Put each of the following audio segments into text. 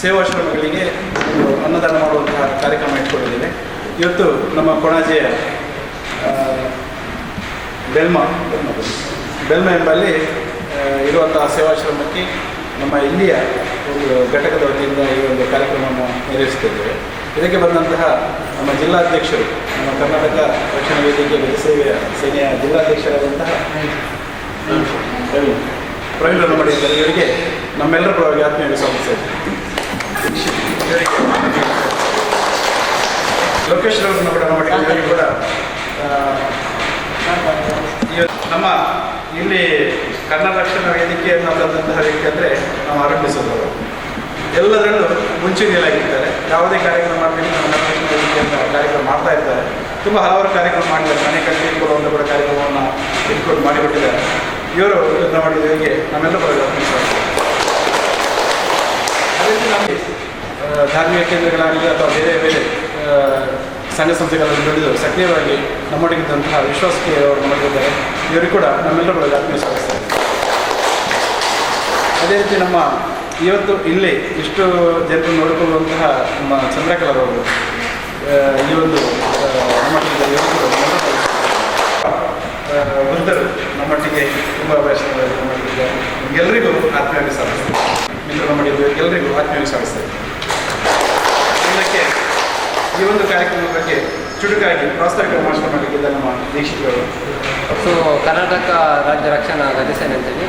ಸೇವಾಶ್ರಮಗಳಿಗೆ ಅನ್ನದಾನ ಮಾಡುವಂತಹ ಕಾರ್ಯಕ್ರಮ ಇಟ್ಕೊಂಡಿದ್ದೇವೆ. ಇವತ್ತು ನಮ್ಮ ಕೊಣಾಜೆಯ ಬೆಲ್ಮ ಎಂಬಲ್ಲಿ ಇರುವಂತಹ ಸೇವಾಶ್ರಮಕ್ಕೆ ನಮ್ಮ ಇಲ್ಲಿಯ ಒಂದು ಘಟಕದ ವತಿಯಿಂದ ಈ ಒಂದು ಕಾರ್ಯಕ್ರಮವನ್ನು ನಿರ್ವಹಿಸುತ್ತಿದ್ದೇವೆ. ಇದಕ್ಕೆ ಬಂದಂತಹ ನಮ್ಮ ಜಿಲ್ಲಾಧ್ಯಕ್ಷರು, ನಮ್ಮ ಕರ್ನಾಟಕ ರಕ್ಷಣಾ ವೇದಿಕೆ ಗಜಸೇವೆಯ ಸೇನೆಯ ಜಿಲ್ಲಾಧ್ಯಕ್ಷರಾದಂತಹ ಪ್ರವೀಣ್ ರನ್ನಮಡಿ ಇವರಿಗೆ ನಮ್ಮೆಲ್ಲರ ಪರವಾಗಿ ಆತ್ಮೀಯ ಸ್ವಾಗತ. ಲೋಕೇಶ್ ರನ್ನಮಡಿ ಕೂಡ ನಮ್ಮ ಇಲ್ಲಿ ಕನ್ನಡ ರಕ್ಷಣಾ ವೇದಿಕೆಯನ್ನು ತಂದಂತಹ ವ್ಯಕ್ತಿ ಅಂದರೆ ನಮ್ಮ ಆರೋಗ್ಯ ಸಚಿವರು. ಎಲ್ಲದರಲ್ಲೂ ಮುಂಚೂಣಿಯಲ್ಲಾಗಿರ್ತಾರೆ. ಯಾವುದೇ ಕಾರ್ಯಕ್ರಮ ಮಾಡಬೇಕು ನಮ್ಮ ಕನ್ನಡ ರಕ್ಷಣಾ ವೇದಿಕೆಯಿಂದ ಕಾರ್ಯಕ್ರಮ ಮಾಡ್ತಾ ಇರ್ತಾರೆ. ತುಂಬ ಹಲವಾರು ಕಾರ್ಯಕ್ರಮ ಮಾಡಿದ್ದಾರೆ. ಮನೆ ಕಟ್ಟಿ ಕೊಡುವಂಥ ಕೂಡ ಕಾರ್ಯಕ್ರಮವನ್ನು ಇಟ್ಕೊಂಡು ಮಾಡಿಕೊಟ್ಟಿದ್ದಾರೆ. ಇವರು ಮಾಡಿದವರಿಗೆ ನಮ್ಮೆಲ್ಲ ಪರವಾಗಿ ಅದೇ ರೀತಿ ನಮಗೆ ಧಾರ್ಮಿಕ ಕೇಂದ್ರಗಳಾಗಲಿ ಅಥವಾ ಬೇರೆ ಬೇರೆ ಸಂಘ ಸಂಸ್ಥೆಗಳನ್ನು ದುಡಿದು ಸಕ್ರಿಯವಾಗಿ ನಮ್ಮೊಳಗಿದ್ದಂತಹ ವಿಶ್ವಾಸಕ್ಕೆ ಅವರು ಮಾಡಿದ್ದಾರೆ. ಇವರಿಗೆ ಕೂಡ ನಮ್ಮೆಲ್ಲರ ಬಗ್ಗೆ ಆತ್ಮೀಯ ಸ್ವಾಗತಿಸ್ತಾರೆ. ಅದೇ ರೀತಿ ನಮ್ಮ ಇವತ್ತು ಇಲ್ಲಿ ಇಷ್ಟು ಜನರು ನೋಡಿಕೊಳ್ಳುವಂತಹ ನಮ್ಮ ಚಂದ್ರಕಲಾರವರು ಈ ಒಂದು ನಮ್ಮೊಟ್ಟಿಗೆ ವೃದ್ಧರು ನಮ್ಮೊಟ್ಟಿಗೆ ತುಂಬ ವಯಸ್ಸಿನವರಿಗೆ ನಮ್ಮೊಟ್ಟಿಗೆ ಎಲ್ಲರಿಗೂ ಆತ್ಮೀಯವಾಗಿ ಸ್ವಾಗತಿಸ್ತಾರೆ. ಮಿತ್ರ ನಮ್ಮೊಟ್ಟಿಗೆ ಎಲ್ಲರಿಗೂ ಆತ್ಮೀಯವಾಗಿ ಸ್ವಾಗತಿಸ್ತಾರೆ. ಇದಕ್ಕೆ ಈ ಒಂದು ಕಾರ್ಯಕ್ರಮದ ಬಗ್ಗೆ ಚುಟುಕಾಗಿ ಪ್ರಾಸ್ತಾವಿಕ ಭಾಷಣ ಮಾಡಲಿಕ್ಕಿದ್ದ ನಮ್ಮ ದೀಕ್ಷಿತರು. ಸೊ ಕರ್ನಾಟಕ ರಾಜ್ಯ ರಕ್ಷಣಾ ಗಜಸೇನೆ ಅಂತೇಳಿ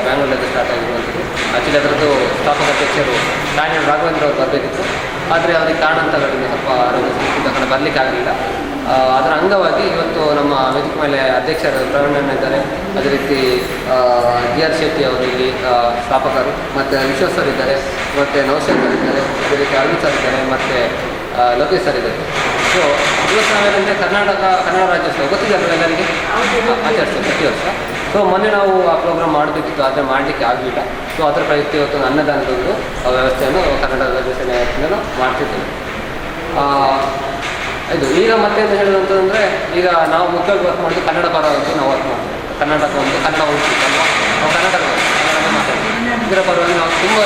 ಬ್ಯಾಂಗ್ಳೂರಲ್ಲಿ ಸ್ಟಾರ್ಟ್ ಆಗಿರುವಂಥದ್ದು. ಆ್ಯಕ್ಚುಲಿ ಅದರದ್ದು ಸ್ಥಾಪಕ ಅಧ್ಯಕ್ಷರು ರಾಣಿಯರು ರಾಘವೇಂದ್ರ ಅವರು ಬರಬೇಕಿತ್ತು. ಆದರೆ ಅವರಿಗೆ ಕಾರಣಾಂತರಗಳಿಂದ ಸ್ವಲ್ಪ ಆರೋಗ್ಯ ಸಮಸ್ಯೆ ಕಾರಣ ಬರಲಿಕ್ಕೆ ಆಗಲಿಲ್ಲ. ಅದರ ಅಂಗವಾಗಿ ಇವತ್ತು ನಮ್ಮ ವೇದಿಕೆ ಮೇಲೆ ಅಧ್ಯಕ್ಷರು ಪ್ರವೀಣ್ ಇದ್ದಾರೆ. ಅದೇ ರೀತಿ ಜಿ ಆರ್ ಶೆಟ್ಟಿ ಅವರು ಇಲ್ಲಿ ಸ್ಥಾಪಕರು, ಮತ್ತು ವಿಶ್ವಾಸ್ ಸರ್ ಇದ್ದಾರೆ, ಮತ್ತು ನೌಶಾದ್ ಸರ್ ಇದ್ದಾರೆ, ಅದೇ ರೀತಿ ಅರವಿಂದ್ ಸರ್ ಇದ್ದಾರೆ, ಮತ್ತು ಲೋಕೇಶ್ ಸರ್ ಇದ್ದಾರೆ. ಸೊ ಇವತ್ತು ನಾವೇನಂದರೆ ಕನ್ನಡ ರಾಜ್ಯೋತ್ಸವ ಗೊತ್ತಿದೆ ಎಲ್ಲರಿಗೆ ಆಚರಿಸ್ತೇವೆ ಪ್ರತಿ ವರ್ಷ. ಸೊ ಮೊನ್ನೆ ನಾವು ಆ ಪ್ರೋಗ್ರಾಮ್ ಮಾಡಬೇಕಿತ್ತು, ಆದರೆ ಮಾಡಲಿಕ್ಕೆ ಆಗಲಿಲ್ಲ. ಸೊ ಅದರ ಪ್ರಯುಕ್ತ ಇವತ್ತು ಅನ್ನದಾನದೊಂದು ವ್ಯವಸ್ಥೆಯನ್ನು ಕನ್ನಡ ರಾಜ್ಯೋತ್ಸವ ಮಾಡ್ತಿದ್ದೇವೆ. ಇದು ಈಗ ಮತ್ತೇನು ಹೇಳೋದಂತಂದರೆ, ಈಗ ನಾವು ಮುಖ್ಯವಾಗಿ ವರ್ಕ್ ಮಾಡೋದು ಕನ್ನಡ ಪರವಾಗಿ ನಾವು ವರ್ಕ್ ಮಾಡ್ತೀವಿ. ಕನ್ನಡ ಉಳಿಸ್ಬೇಕಲ್ವ, ನಾವು ಕನ್ನಡನೇ ಮಾತಾಡ್ತೀವಿ. ಇದರ ಪರವಾಗಿ ನಾವು ತುಂಬ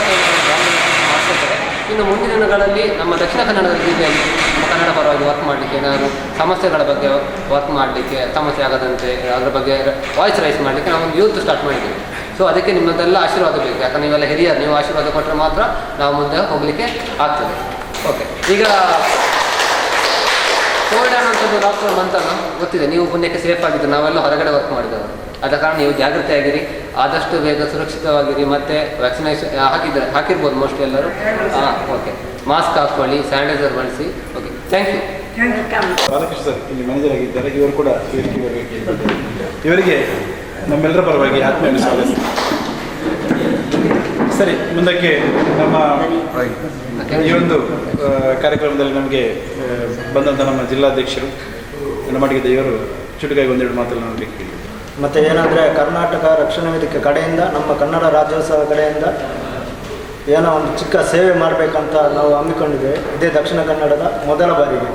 ಮಾಡ್ತಿರ್ತಾರೆ. ಇನ್ನು ಮುಂದಿನ ದಿನಗಳಲ್ಲಿ ನಮ್ಮ ದಕ್ಷಿಣ ಕನ್ನಡದ ಜಿಲ್ಲೆಯಲ್ಲಿ ನಮ್ಮ ಕನ್ನಡ ಪರವಾಗಿ ವರ್ಕ್ ಮಾಡಲಿಕ್ಕೆ, ಏನಾದರೂ ಸಮಸ್ಯೆಗಳ ಬಗ್ಗೆ ವರ್ಕ್ ಮಾಡಲಿಕ್ಕೆ, ಸಮಸ್ಯೆ ಆಗದಂತೆ ಅದರ ಬಗ್ಗೆ ವಾಯ್ಸ್ ರೈಸ್ ಮಾಡಲಿಕ್ಕೆ ನಾವೊಂದು ಯೂತ್ ಸ್ಟಾರ್ಟ್ ಮಾಡಿದ್ದೀವಿ. ಸೊ ಅದಕ್ಕೆ ನಿಮ್ಮದೆಲ್ಲ ಆಶೀರ್ವಾದ ಬೇಕು. ಯಾಕಂದರೆ ನೀವೆಲ್ಲ ಹಿರಿಯರು, ನೀವು ಆಶೀರ್ವಾದ ಕೊಟ್ಟರೆ ಮಾತ್ರ ನಾವು ಮುಂದೆ ಹೋಗಲಿಕ್ಕೆ ಆಗ್ತದೆ. ಓಕೆ, ಈಗ ಕೋವಿಡ್ ಅನ್ನೋಂಥದ್ದು ಡಾಕ್ಟರ್ ಮಂತನ ಗೊತ್ತಿದೆ. ನೀವು ಪುಣ್ಯಕ್ಕೆ ಸೇಫ್ ಆಗಿದ್ದು, ನಾವೆಲ್ಲ ಹೊರಗಡೆ ವರ್ಕ್ ಮಾಡಿದವರು. ಆದ ಕಾರಣ ನೀವು ಜಾಗೃತಿಯಾಗಿರಿ, ಆದಷ್ಟು ಬೇಗ ಸುರಕ್ಷಿತವಾಗಿರಿ. ಮತ್ತು ವ್ಯಾಕ್ಸಿನೇಷನ್ ಹಾಕಿರ್ಬೋದು ಮೋಸ್ಟ್ಲಿ ಎಲ್ಲರೂ. ಓಕೆ, ಮಾಸ್ಕ್ ಹಾಕ್ಕೊಳ್ಳಿ, ಸ್ಯಾನಿಟೈಸರ್ ಬಳಸಿ. Okay, thank you. Balakrishna sir ಇಲ್ಲಿ ಮ್ಯಾನೇಜರ್ ಆಗಿದ್ದಾರೆ. ಇವರು ಕೂಡ ಇವರಿಗೆ ನಮ್ಮೆಲ್ಲರ ಪರವಾಗಿ ಆತ್ಮೀಯ ಸ್ವಾಗತ. ಸರಿ, ಮುಂದಕ್ಕೆ ನಮ್ಮ ಈ ಒಂದು ಕಾರ್ಯಕ್ರಮದಲ್ಲಿ ನಮಗೆ ಬಂದಂಥ ನಮ್ಮ ಜಿಲ್ಲಾಧ್ಯಕ್ಷರು ನಮ್ಮೊಟ್ಟಿಗಿದ್ದ ಇವರು ಚುಟುಕಾಗಿ ಒಂದೆರಡು ಮಾತನಾಡಲಿಕ್ಕೆ. ಮತ್ತು ಏನಂದರೆ ಕರ್ನಾಟಕ ರಕ್ಷಣಾ ವೇದಿಕೆ ಕಡೆಯಿಂದ, ನಮ್ಮ ಕನ್ನಡ ರಾಜ್ಯೋತ್ಸವ ಕಡೆಯಿಂದ ಏನೋ ಒಂದು ಚಿಕ್ಕ ಸೇವೆ ಮಾಡಬೇಕಂತ ನಾವು ಹಮ್ಮಿಕೊಂಡಿದ್ದೇವೆ. ಇದೇ ದಕ್ಷಿಣ ಕನ್ನಡದ ಮೊದಲ ಬಾರಿಗೆ.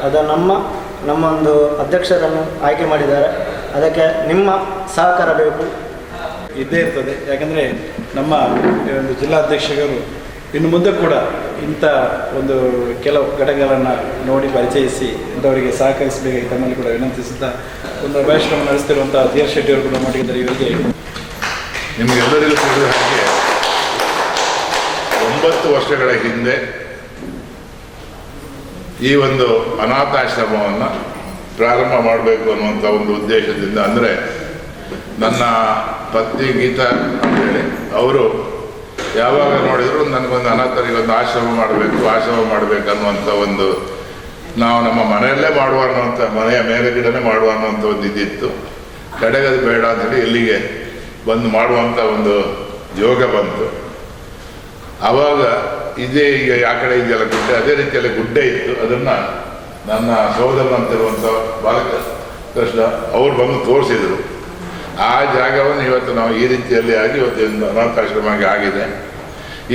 ಅದು ನಮ್ಮ ಒಂದು ಅಧ್ಯಕ್ಷರನ್ನು ಆಯ್ಕೆ ಮಾಡಿದ್ದಾರೆ. ಅದಕ್ಕೆ ನಿಮ್ಮ ಸಹಕಾರ ಬೇಕು, ಇದ್ದೇ ಇರ್ತದೆ. ಯಾಕಂದರೆ ನಮ್ಮ ಒಂದು ಜಿಲ್ಲಾಧ್ಯಕ್ಷರು ಇನ್ನು ಮುಂದೆ ಕೂಡ ಇಂಥ ಒಂದು ಕೆಲವು ಘಟಕಗಳನ್ನು ನೋಡಿ ಪರಿಚಯಿಸಿ ಇಂಥವರಿಗೆ ಸಹಕರಿಸಬೇಕಾಗಿ ತಮ್ಮಲ್ಲಿ ಕೂಡ ವಿನಂತಿಸುತ್ತಾ ಒಂದು ಅಭ್ಯಾಶ್ರಮ ನಡೆಸ್ತಿರುವಂಥ ಜಿ ಆರ್ ಶೆಟ್ಟಿ ಅವರು ಕೂಡ ಮಾಡಿದ್ದಾರೆ. ಇವರಿಗೆ ನಿಮಗೆಲ್ಲರಿಗೂ ತಿಳಿದ ಹಾಗೆ 9 ವರ್ಷಗಳ ಹಿಂದೆ ಈ ಒಂದು ಅನಾಥಾಶ್ರಮವನ್ನು ಪ್ರಾರಂಭ ಮಾಡಬೇಕು ಅನ್ನುವಂಥ ಒಂದು ಉದ್ದೇಶದಿಂದ, ಅಂದರೆ ನನ್ನ ಪತ್ನಿ ಗೀತಾ ಅಂತೇಳಿ ಅವರು ಯಾವಾಗ ನೋಡಿದ್ರು ನನಗೊಂದು ಅನಾಥರಿಗೊಂದು ಆಶ್ರಮ ಮಾಡಬೇಕು ಅನ್ನುವಂಥ ಒಂದು, ನಾವು ನಮ್ಮ ಮನೆಯಲ್ಲೇ ಮಾಡುವ ಅನ್ನುವಂಥ, ಮನೆಯ ಮೇಲುಗಡೆನೇ ಮಾಡುವ ಅನ್ನುವಂಥ ಒಂದು ಇದಿತ್ತು. ಕಡೆಗದು ಬೇಡ ಅಂತೇಳಿ ಇಲ್ಲಿಗೆ ಬಂದು ಮಾಡುವಂಥ ಒಂದು ಯೋಗ ಬಂತು. ಆವಾಗ ಇದೇ ಈಗ ಆ ಕಡೆ ಇದೆಯಲ್ಲ ಗುಡ್ಡೆ, ಅದೇ ರೀತಿಯಲ್ಲಿ ಗುಡ್ಡೆ ಇತ್ತು. ಅದನ್ನು ನನ್ನ ಸಹೋದರನಂತಿರುವಂಥ ಬಾಲಕೃಷ್ಣ ಅವರು ಬಂದು ತೋರಿಸಿದರು. ಆ ಜಾಗವನ್ನು ಇವತ್ತು ನಾವು ಈ ರೀತಿಯಲ್ಲಿ ಆಗಿ ಇವತ್ತು ಅನಾಥಾಶ್ರಮ ಆಗಿದೆ.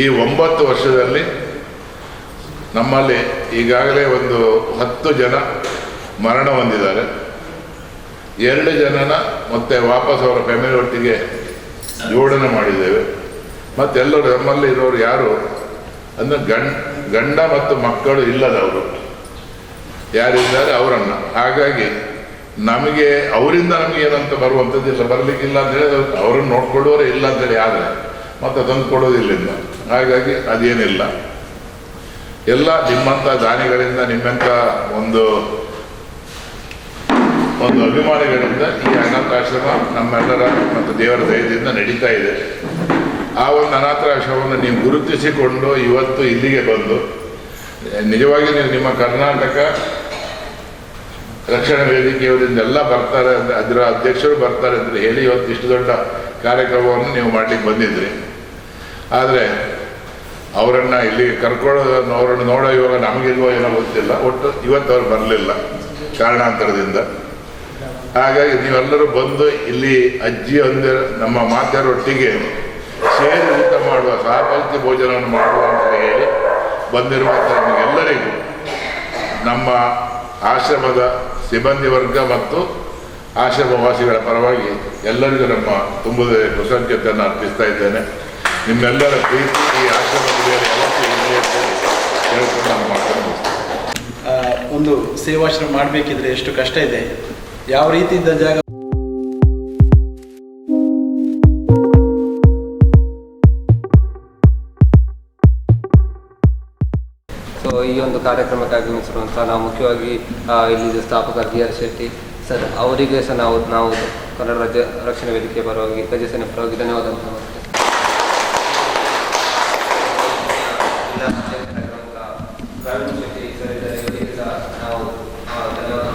ಈ 9 ವರ್ಷದಲ್ಲಿ ನಮ್ಮಲ್ಲಿ ಈಗಾಗಲೇ ಒಂದು 10 ಜನ ಮರಣ ಹೊಂದಿದ್ದಾರೆ. 2 ಜನನ ಮತ್ತೆ ವಾಪಸ್ ಅವರ ಫ್ಯಾಮಿಲಿ ಒಟ್ಟಿಗೆ ಜೋಡಣೆ ಮಾಡಿದ್ದೇವೆ. ಮತ್ತೆಲ್ಲರೂ ನಮ್ಮಲ್ಲಿ ಇರೋರು ಯಾರು ಅಂದರೆ ಗಂಡ ಮತ್ತು ಮಕ್ಕಳು ಇಲ್ಲದವರು ಯಾರಿದ್ದಾರೆ ಅವರನ್ನು. ಹಾಗಾಗಿ ನಮಗೆ ಅವರಿಂದ ನಮಗೆ ಏನಂತ ಬರುವಂಥದ್ದಿಲ್ಲ, ಬರಲಿಕ್ಕಿಲ್ಲ ಅಂತೇಳಿ ಅವರನ್ನು ನೋಡ್ಕೊಳ್ಳೋರೇ ಇಲ್ಲ ಅಂತೇಳಿ ಆದರೆ ಮತ್ತು ತಂದು ಕೊಡೋದಿಲ್ಲಿಂದ. ಹಾಗಾಗಿ ಅದೇನಿಲ್ಲ, ಎಲ್ಲ ನಿಮ್ಮಂಥ ದಾನಿಗಳಿಂದ, ನಿಮ್ಮಂಥ ಒಂದು ಅಭಿಮಾನಿಗಳಿಂದ ಈ ಅನಾಥಾಶ್ರಮ ನಮ್ಮೆಲ್ಲರ ಮತ್ತು ದೇವರ ದಯದಿಂದ ನಡೀತಾ ಇದೆ. ಆ ಒಂದು ಅನಾಥಾಶ್ರಮವನ್ನು ನೀವು ಗುರುತಿಸಿಕೊಂಡು ಇವತ್ತು ಇಲ್ಲಿಗೆ ಬಂದು ನಿಜವಾಗಿ ನೀವು ನಿಮ್ಮ ಕರ್ನಾಟಕ ರಕ್ಷಣಾ ವೇದಿಕೆಯವರಿಂದೆಲ್ಲ ಬರ್ತಾರೆ ಅಂದರೆ ಅದರ ಅಧ್ಯಕ್ಷರು ಬರ್ತಾರೆ ಅಂತ ಹೇಳಿ ಇವತ್ತು ಇಷ್ಟು ದೊಡ್ಡ ಕಾರ್ಯಕ್ರಮವನ್ನು ನೀವು ಮಾಡಲಿಕ್ಕೆ ಬಂದಿದ್ರಿ. ಆದರೆ ಅವರನ್ನು ಇಲ್ಲಿಗೆ ಕರ್ಕೊಳ್ಳೋದನ್ನು ಅವರನ್ನು ನೋಡೋ ಇವಾಗ ನಮಗಿಲ್ವೋ ಏನೋ ಗೊತ್ತಿಲ್ಲ, ಒಟ್ಟು ಇವತ್ತು ಅವ್ರು ಬರಲಿಲ್ಲ ಕಾರಣಾಂತರದಿಂದ. ಹಾಗಾಗಿ ನೀವೆಲ್ಲರೂ ಬಂದು ಇಲ್ಲಿ ಅಜ್ಜಿ ಅಂದರೆ ನಮ್ಮ ಮಾತೆಯರೊಟ್ಟಿಗೆ ಸೇರಿ ಊಟ ಮಾಡುವ, ಸಹಪಂಕ್ತಿ ಭೋಜನವನ್ನು ಮಾಡುವ ಅಂತ ಹೇಳಿ ಬಂದಿರುವಂಥ ನಮಗೆಲ್ಲರಿಗೂ ನಮ್ಮ ಆಶ್ರಮದ ಸಿಬ್ಬಂದಿ ವರ್ಗ ಮತ್ತು ಆಶ್ರಮವಾಸಿಗಳ ಪರವಾಗಿ ಎಲ್ಲರಿಗೂ ನಮ್ಮ ತುಂಬದ ಕೃತಜ್ಞತೆಯನ್ನು ಅರ್ಪಿಸ್ತಾ ಇದ್ದೇನೆ. ನಿಮ್ಮೆಲ್ಲರ ಪ್ರೀತಿ ಈ ಆಶ್ರಮದಲ್ಲಿ ಯಾವತ್ತೂ ಇರಲಿ ಅಂತ ಹೇಳ್ಕೊಂಡು ನಾನು ಮಾತಾಡ್ತೀನಿ. ಒಂದು ಸೇವಾಶ್ರಮ ಮಾಡಬೇಕಿದ್ರೆ ಎಷ್ಟು ಕಷ್ಟ ಇದೆ, ಯಾವ ರೀತಿ ಇದ್ದ ಜಾಗ. ಸೊ ಈ ಒಂದು ಕಾರ್ಯಕ್ರಮಕ್ಕೆ ಆಗಮಿಸಿರುವಂಥ ನಾವು ಮುಖ್ಯವಾಗಿ ಇಲ್ಲಿ ಸ್ಥಾಪಕ ಬಿ.ಆರ್. ಶೆಟ್ಟಿ ಸರ್ ಅವರಿಗೆ ಸಹ ನಾವು ಕನ್ನಡ ರಾಜ್ಯ ರಕ್ಷಣಾ ವೇದಿಕೆ ಪರವಾಗಿ ಗಜಸೇನೆ ಪರವಾಗಿ ಧನ್ಯವಾದ ಶೆಟ್ಟಿ ಸರ್ ಇದ್ದಾರೆ, ಇವರಿಗೆ ಸಹ ನಾವು ಧನ್ಯವಾದ.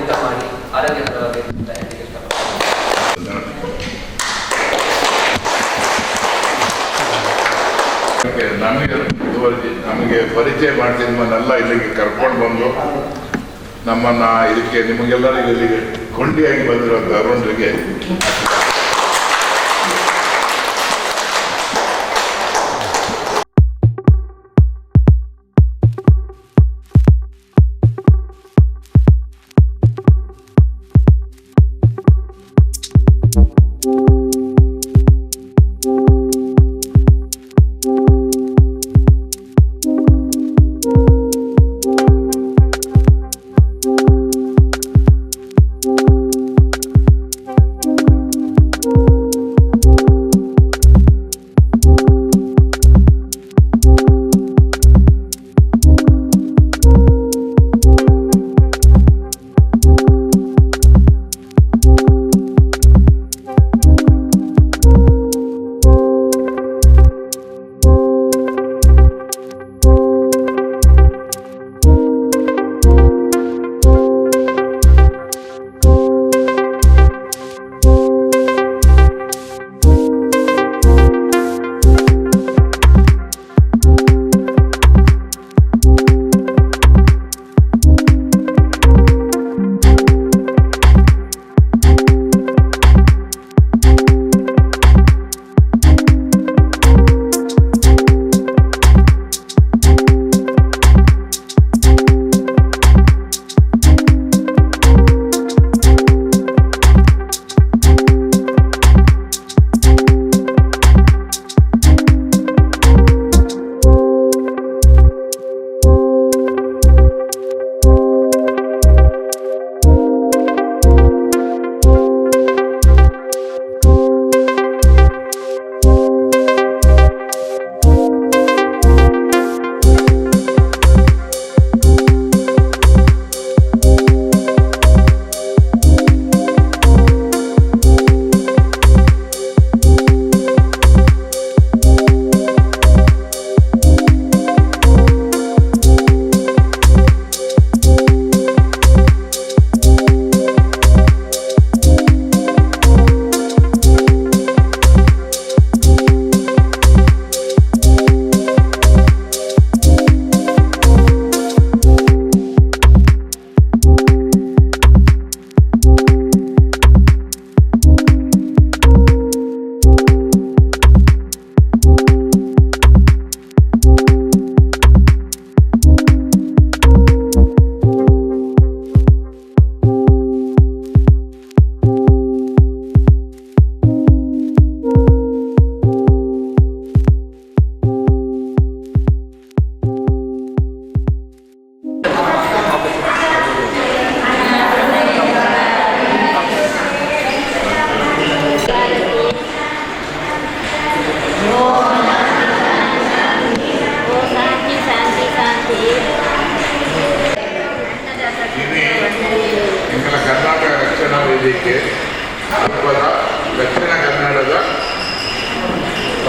ಊಟ ಮಾಡಿ ಆರೋಗ್ಯಕರವಾಗಿ ನಮಗೆ ಪರಿಚಯ ಮಾಡಿ ನಿಮ್ಮನ್ನೆಲ್ಲ ಇಲ್ಲಿಗೆ ಕರ್ಕೊಂಡು ಬಂದು ನಮ್ಮನ್ನು ಇದಕ್ಕೆ ನಿಮಗೆಲ್ಲರಿಗೂ ಇಲ್ಲಿಗೆ ಕೊಂಡಿಯಾಗಿ ಬಂದಿರುವಂಥ ಅರುಣ್ರಿಗೆ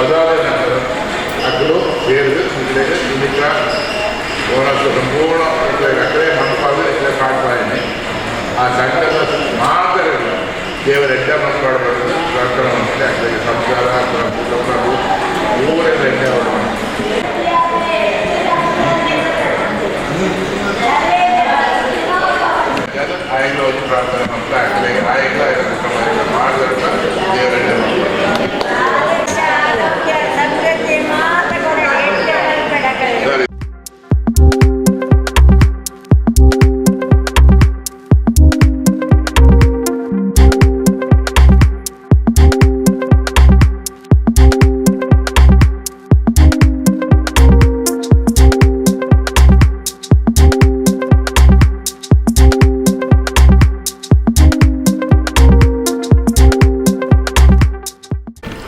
ಅದಾದ ನಂತರ ಅಗ್ಲು ಬೇರು ಇಲ್ಲಿಗೆ ಇದಕ್ಕೆ ಓನತ್ತು ಸಂಪೂರ್ಣ ಅಕ್ಕಡೆ ಮನಪಾದ ಇಲ್ಲ ಕಾಡ್ಪಾಯಿನಿ ಆ ಸಂಘದ ಮಾತ್ರ ದೇವರ ಎಡ್ಡೆ ಮನಪಾಡಬಾರ್ದು ಪ್ರಾರ್ಥನೆ ಮಾಡ್ತಾರೆ ಅಕ್ಕಡಿಗೆ ಸಂಸಾರ ಊರೆಲ್ಲ ಎಡ್ಡೆ ಅವರು ಆಯ್ಲು ಒಂದು ಪ್ರಾರ್ಥನೆ ಮಾಡ್ತಾರೆ ಅಕ್ಕಡಿಗೆ ಆಯ್ಲ ಇದನ್ನು ಮಾಡಿದ್ರೆ ದೇವರ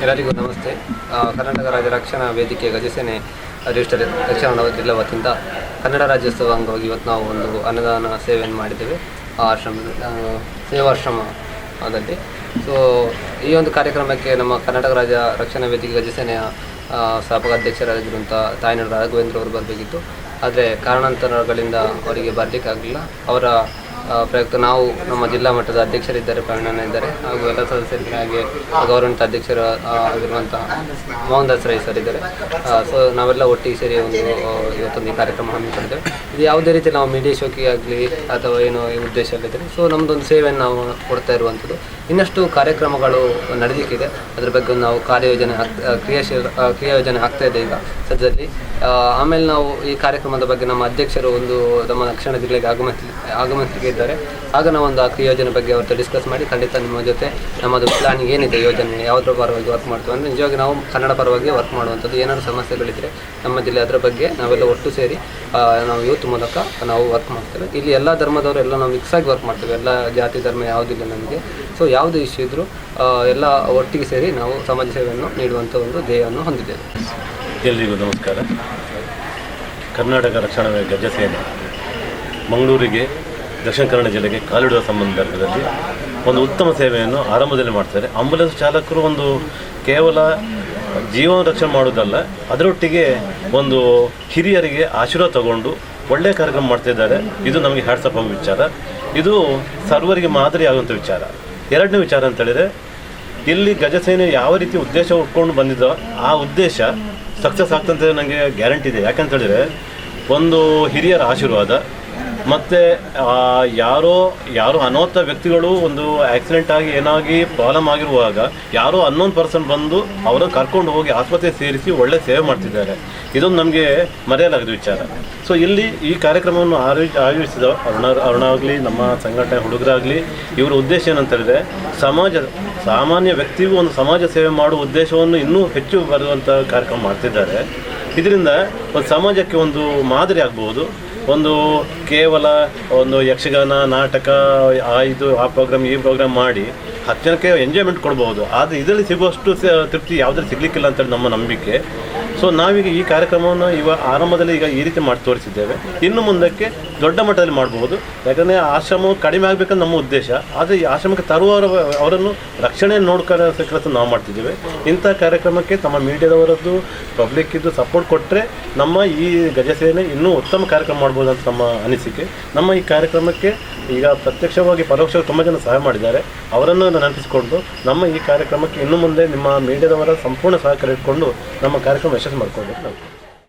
ಎಲ್ಲರಿಗೂ ನಮಸ್ತೆ. ಕರ್ನಾಟಕ ರಾಜ್ಯ ರಕ್ಷಣಾ ವೇದಿಕೆ ಗಜಸೇನೆ ರಿಜಿಸ್ಟರ್ ದಕ್ಷಿಣ ಜಿಲ್ಲಾ ವತಿಯಿಂದ ಕನ್ನಡ ರಾಜ್ಯೋತ್ಸವ ಅಂಗವಾಗಿ ಇವತ್ತು ನಾವು ಒಂದು ಅನ್ನದಾನ ಸೇವೆಯನ್ನು ಮಾಡಿದ್ದೇವೆ ಆ ಸೇವಾಶ್ರಮದಲ್ಲಿ. ಸೊ ಈ ಒಂದು ಕಾರ್ಯಕ್ರಮಕ್ಕೆ ನಮ್ಮ ಕರ್ನಾಟಕ ರಾಜ್ಯ ರಕ್ಷಣಾ ವೇದಿಕೆ ಗಜಸೇನೆಯ ಸ್ಥಾಪಕ ಅಧ್ಯಕ್ಷರಾಗಿರುವಂಥ ತಾಯ್ನಾಡು ರಾಘವೇಂದ್ರ ಅವರು ಬರಬೇಕಿತ್ತು. ಆದರೆ ಕಾರಣಾಂತರಗಳಿಂದ ಅವರಿಗೆ ಬರಲಿಕ್ಕಾಗಲಿಲ್ಲ. ಅವರ ಪ್ರಯುಕ್ತ ನಾವು ನಮ್ಮ ಜಿಲ್ಲಾ ಮಟ್ಟದ ಅಧ್ಯಕ್ಷರಿದ್ದಾರೆ, ಪ್ರವೀಣಣ್ಣ ಇದ್ದಾರೆ, ಹಾಗೂ ಎಲ್ಲ ಸದಸ್ಯರಿಗೆ, ಹಾಗೆ ಗೌರವಾನ್ವಿತ ಅಧ್ಯಕ್ಷರ ಆಗಿರುವಂತಹ ಮೋಹನ್ ದಾಸ್ ರೈ ಸರ್ ಇದ್ದಾರೆ. ಸೊ ನಾವೆಲ್ಲ ಒಟ್ಟಿಗೆ ಸೇರಿ ಇವತ್ತೊಂದು ಈ ಕಾರ್ಯಕ್ರಮ ಹಮ್ಮಿಕೊಂಡಿದ್ದೇವೆ. ಇದು ಯಾವುದೇ ರೀತಿ ನಾವು ಮೀಡಿಯಾ ಶೋಕಿ ಆಗಲಿ ಅಥವಾ ಏನೋ ಈ ಉದ್ದೇಶ ಇಲ್ಲದೆ, ಸೊ ನಮ್ಮದೊಂದು ಸೇವೆಯನ್ನು ನಾವು ಕೊಡ್ತಾ ಇರುವಂಥದ್ದು. ಇನ್ನಷ್ಟು ಕಾರ್ಯಕ್ರಮಗಳು ನಡೆಯಲಿಕ್ಕಿದೆ. ಅದರ ಬಗ್ಗೆ ನಾವು ಕ್ರಿಯಾಯೋಜನೆ ಆಗ್ತಾ ಇದೆ ಈಗ ಸದ್ಯದಲ್ಲಿ. ಆಮೇಲೆ ನಾವು ಈ ಕಾರ್ಯಕ್ರಮದ ಬಗ್ಗೆ ನಮ್ಮ ಅಧ್ಯಕ್ಷರು ನಮ್ಮ ದಕ್ಷಿಣ ಜಿಲ್ಲೆಗೆ ಆಗಮಿಸಲಿಕ್ಕೆ ಇದ್ದಾರೆ. ಆಗ ನಾವು ಒಂದು ಆ ಕ್ರಿಯಾಯೋಜನೆ ಬಗ್ಗೆ ಅವ್ರದ್ದು ಡಿಸ್ಕಸ್ ಮಾಡಿ ಖಂಡಿತ ನಿಮ್ಮ ಜೊತೆ ನಮ್ಮದು ಪ್ಲಾನಿಂಗ್ ಏನಿದೆ, ಯೋಜನೆ ಯಾವುದ್ರ ಪರವಾಗಿ ವರ್ಕ್ ಮಾಡ್ತೀವಿ ಅಂದರೆ ನಿಜವಾಗಿ ನಾವು ಕನ್ನಡ ಪರವಾಗಿ ವರ್ಕ್ ಮಾಡುವಂಥದ್ದು. ಏನಾದರೂ ಸಮಸ್ಯೆಗಳಿದ್ದರೆ ನಮ್ಮ ಜಿಲ್ಲೆ ಅದರ ಬಗ್ಗೆ ನಾವೆಲ್ಲ ಒಟ್ಟು ಸೇರಿ ನಾವು ಯೂತ್ ಮೂಲಕ ನಾವು ವರ್ಕ್ ಮಾಡ್ತೇವೆ. ಇಲ್ಲಿ ಎಲ್ಲ ಧರ್ಮದವರು ಎಲ್ಲ ನಾವು ಮಿಕ್ಸ್ ಆಗಿ ವರ್ಕ್ ಮಾಡ್ತೇವೆ. ಎಲ್ಲ ಜಾತಿ ಧರ್ಮ ಯಾವುದಿಲ್ಲ ನಮಗೆ. ಸೊ ಯಾವುದೇ ಇಶ್ಯೂ ಇದ್ದರೂ ಎಲ್ಲ ಒಟ್ಟಿಗೆ ಸೇರಿ ನಾವು ಸಮಾಜ ಸೇವೆಯನ್ನು ನೀಡುವಂಥ ಒಂದು ಧ್ಯೇಯವನ್ನು ಹೊಂದಿದ್ದೇವೆ. ಎಲ್ರಿಗೂ ನಮಸ್ಕಾರ. ಕರ್ನಾಟಕ ರಕ್ಷಣಾ ಗಜಸೇನೆ ಮಂಗಳೂರಿಗೆ ದಕ್ಷಿಣ ಕನ್ನಡ ಜಿಲ್ಲೆಗೆ ಕಾಲಿಡುವ ಸಂಬಂಧದಲ್ಲಿ ಒಂದು ಉತ್ತಮ ಸೇವೆಯನ್ನು ಆರಂಭದಲ್ಲಿ ಮಾಡ್ತಾರೆ. ಆಂಬುಲೆನ್ಸ್ ಚಾಲಕರು ಒಂದು ಕೇವಲ ಜೀವನ ರಕ್ಷಣೆ ಮಾಡೋದಲ್ಲ, ಅದರೊಟ್ಟಿಗೆ ಒಂದು ಹಿರಿಯರಿಗೆ ಆಶೀರ್ವಾದ ತಗೊಂಡು ಒಳ್ಳೆಯ ಕಾರ್ಯಕ್ರಮ ಮಾಡ್ತಿದ್ದಾರೆ. ಇದು ನಮಗೆ ಹ್ಯಾಟ್ಸಪ್ ಆಗೋ ವಿಚಾರ. ಇದು ಸರ್ವರಿಗೆ ಮಾದರಿ ಆಗುವಂಥ ವಿಚಾರ. ಎರಡನೇ ವಿಚಾರ ಅಂತೇಳಿದರೆ, ಇಲ್ಲಿ ಗಜಸೇನೆ ಯಾವ ರೀತಿ ಉದ್ದೇಶ ಉಟ್ಕೊಂಡು ಬಂದಿದ್ದೋ ಆ ಉದ್ದೇಶ ಸಕ್ಸಸ್ ಆಗ್ತಂತ ನನಗೆ ಗ್ಯಾರಂಟಿ ಇದೆ. ಯಾಕಂತೇಳಿದರೆ, ಒಂದು ಹಿರಿಯರ ಆಶೀರ್ವಾದ ಮತ್ತು ಯಾರೋ ಅನಾಥ ವ್ಯಕ್ತಿಗಳು ಒಂದು ಆಕ್ಸಿಡೆಂಟ್ ಆಗಿ ಏನಾಗಿ ಪ್ರಾಬ್ಲಮ್ ಆಗಿರುವಾಗ ಯಾರೋ ಅನ್ನೋನ್ ಪರ್ಸನ್ ಬಂದು ಅವರನ್ನು ಕರ್ಕೊಂಡು ಹೋಗಿ ಆಸ್ಪತ್ರೆಗೆ ಸೇರಿಸಿ ಒಳ್ಳೆ ಸೇವೆ ಮಾಡ್ತಿದ್ದಾರೆ. ಇದೊಂದು ನಮಗೆ ಮರೆಯಲಾಗದ ವಿಚಾರ. ಸೊ ಇಲ್ಲಿ ಈ ಕಾರ್ಯಕ್ರಮವನ್ನು ಆಯೋಜಿಸಿದ ಅರುಣ ಆಗಲಿ, ನಮ್ಮ ಸಂಘಟನೆ ಹುಡುಗರಾಗಲಿ, ಇವರ ಉದ್ದೇಶ ಏನಂತೇಳಿದರೆ, ಸಾಮಾನ್ಯ ವ್ಯಕ್ತಿಗೂ ಒಂದು ಸಮಾಜ ಸೇವೆ ಮಾಡುವ ಉದ್ದೇಶವನ್ನು ಇನ್ನೂ ಹೆಚ್ಚು ಬರುವಂಥ ಕಾರ್ಯಕ್ರಮ ಮಾಡ್ತಿದ್ದಾರೆ. ಇದರಿಂದ ಒಂದು ಸಮಾಜಕ್ಕೆ ಒಂದು ಮಾದರಿ ಆಗ್ಬೋದು. ಒಂದು ಕೇವಲ ಒಂದು ಯಕ್ಷಗಾನ, ನಾಟಕ, ಆ ಪ್ರೋಗ್ರಾಮ್ ಈ ಪ್ರೋಗ್ರಾಮ್ ಮಾಡಿ 10 ಜನಕ್ಕೆ ಎಂಜಾಯ್ಮೆಂಟ್ ಕೊಡ್ಬೋದು. ಆದರೆ ಇದರಲ್ಲಿ ಸಿಗುವಷ್ಟು ತೃಪ್ತಿ ಯಾವುದ್ರಲ್ಲಿ ಸಿಗಲಿಕ್ಕಿಲ್ಲ ಅಂತೇಳಿ ನಮ್ಮ ನಂಬಿಕೆ. ಸೊ ನಾವೀಗ ಈ ಕಾರ್ಯಕ್ರಮವನ್ನು ಆರಂಭದಲ್ಲಿ ಈಗ ಈ ರೀತಿ ಮಾಡಿ ತೋರಿಸಿದ್ದೇವೆ. ಇನ್ನು ಮುಂದಕ್ಕೆ ದೊಡ್ಡ ಮಟ್ಟದಲ್ಲಿ ಮಾಡಬಹುದು. ಯಾಕಂದರೆ ಆಶ್ರಮವು ಕಡಿಮೆ ಆಗಬೇಕಂತ ನಮ್ಮ ಉದ್ದೇಶ. ಆದರೆ ಈ ಆಶ್ರಮಕ್ಕೆ ಅವರನ್ನು ರಕ್ಷಣೆಯನ್ನು ನೋಡ್ಕೊಳ್ಳೋ ಕೆಲಸ ನಾವು ಮಾಡ್ತಿದ್ದೇವೆ. ಇಂಥ ಕಾರ್ಯಕ್ರಮಕ್ಕೆ ತಮ್ಮ ಮೀಡಿಯಾದವರದ್ದು, ಪಬ್ಲಿಕ್ಕಿದ್ದು ಸಪೋರ್ಟ್ ಕೊಟ್ಟರೆ ನಮ್ಮ ಈ ಗಜಸೇನೆ ಇನ್ನೂ ಉತ್ತಮ ಕಾರ್ಯಕ್ರಮ ಮಾಡ್ಬೋದು ಅಂತ ನಮ್ಮ ಅನಿಸಿಕೆ. ನಮ್ಮ ಈ ಕಾರ್ಯಕ್ರಮಕ್ಕೆ ಈಗ ಪ್ರತ್ಯಕ್ಷವಾಗಿ ಪರೋಕ್ಷವಾಗಿ ತುಂಬ ಜನ ಸಹಾಯ ಮಾಡಿದ್ದಾರೆ. ಅವರನ್ನು ನೆನಪಿಸಿಕೊಂಡು ನಮ್ಮ ಈ ಕಾರ್ಯಕ್ರಮಕ್ಕೆ ಇನ್ನು ಮುಂದೆ ನಿಮ್ಮ ಮೀಡಿಯಾದವರ ಸಂಪೂರ್ಣ ಸಹಕಾರ ಇಟ್ಕೊಂಡು ನಮ್ಮ ಕಾರ್ಯಕ್ರಮ ಯಶಸ್ಸು ಮಾಡ್ಕೊಳ್ಬೇಕು ನಾವು.